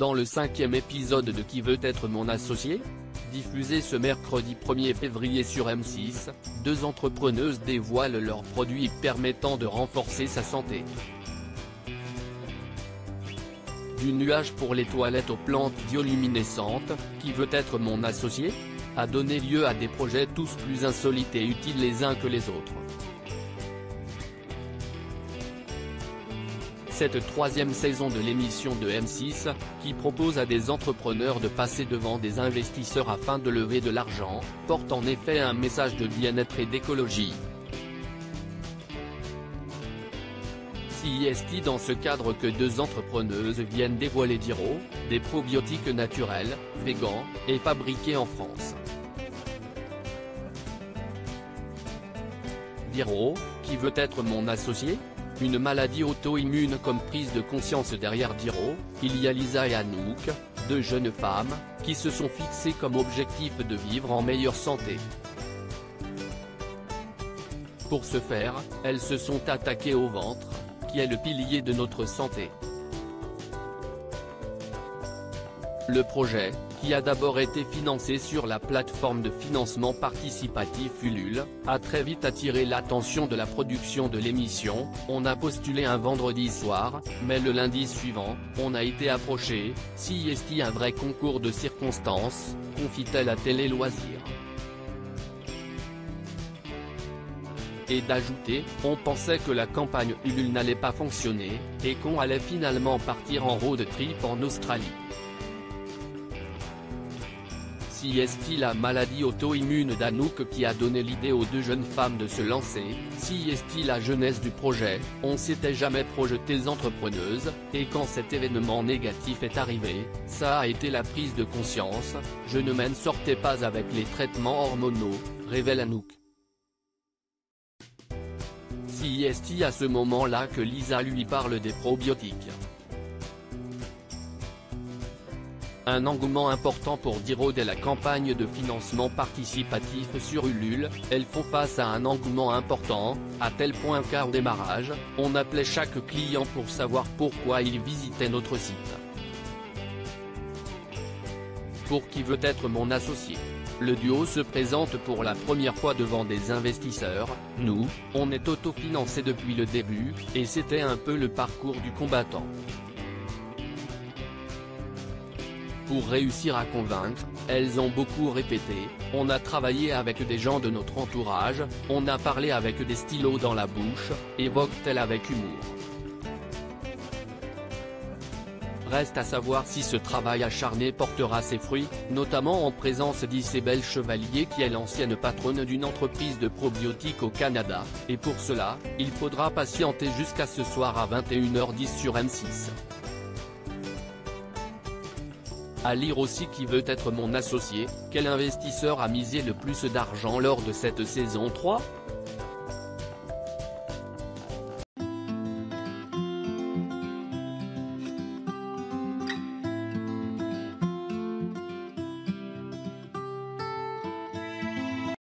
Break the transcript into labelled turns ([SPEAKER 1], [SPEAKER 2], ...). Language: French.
[SPEAKER 1] dans le 5e épisode de Qui veut être mon associé ? Diffusé ce mercredi 1er février sur M6, deux entrepreneuses dévoilent leurs produits permettant de renforcer sa santé. Du nuage pour les toilettes aux plantes bioluminescentes, Qui veut être mon associé ? A donné lieu à des projets tous plus insolites et utiles les uns que les autres. Cette troisième saison de l'émission de M6, qui propose à des entrepreneurs de passer devant des investisseurs afin de lever de l'argent, porte en effet un message de bien-être et d'écologie. Si est dans ce cadre que deux entrepreneuses viennent dévoiler Diro, des probiotiques naturels, végans, et fabriqués en France. Diro, qui veut être mon associé ? Une maladie auto-immune comme prise de conscience derrière Diro, il y a Lisa et Anouk, deux jeunes femmes, qui se sont fixées comme objectif de vivre en meilleure santé. Pour ce faire, elles se sont attaquées au ventre, qui est le pilier de notre santé. Le projet, qui a d'abord été financé sur la plateforme de financement participatif Ulule, a très vite attiré l'attention de la production de l'émission. On a postulé un vendredi soir, mais le lundi suivant, on a été approché. Si est un vrai concours de circonstances, confie-t-elle à Télé Loisirs. Et d'ajouter, on pensait que la campagne Ulule n'allait pas fonctionner, et qu'on allait finalement partir en road trip en Australie. Si est la maladie auto-immune d'Anouk qui a donné l'idée aux deux jeunes femmes de se lancer, si est la jeunesse du projet, on s'était jamais projeté entrepreneuses, et quand cet événement négatif est arrivé, ça a été la prise de conscience. Je ne m'en sortais pas avec les traitements hormonaux, révèle Anouk. Si est à ce moment-là que Lisa lui parle des probiotiques. Un engouement important pour Diro dès la campagne de financement participatif sur Ulule. Elles font face à un engouement important, à tel point qu'au démarrage, on appelait chaque client pour savoir pourquoi il visitait notre site. Pour Qui veut être mon associé ? Le duo se présente pour la première fois devant des investisseurs. Nous, on est autofinancé depuis le début, et c'était un peu le parcours du combattant. Pour réussir à convaincre, elles ont beaucoup répété, on a travaillé avec des gens de notre entourage, on a parlé avec des stylos dans la bouche, évoque-t-elle avec humour. Reste à savoir si ce travail acharné portera ses fruits, notamment en présence d'Isabelle Chevalier qui est l'ancienne patronne d'une entreprise de probiotiques au Canada, et pour cela, il faudra patienter jusqu'à ce soir à 21h10 sur M6. À lire aussi Qui veut être mon associé ? Quel investisseur a misé le plus d'argent lors de cette saison 3 ?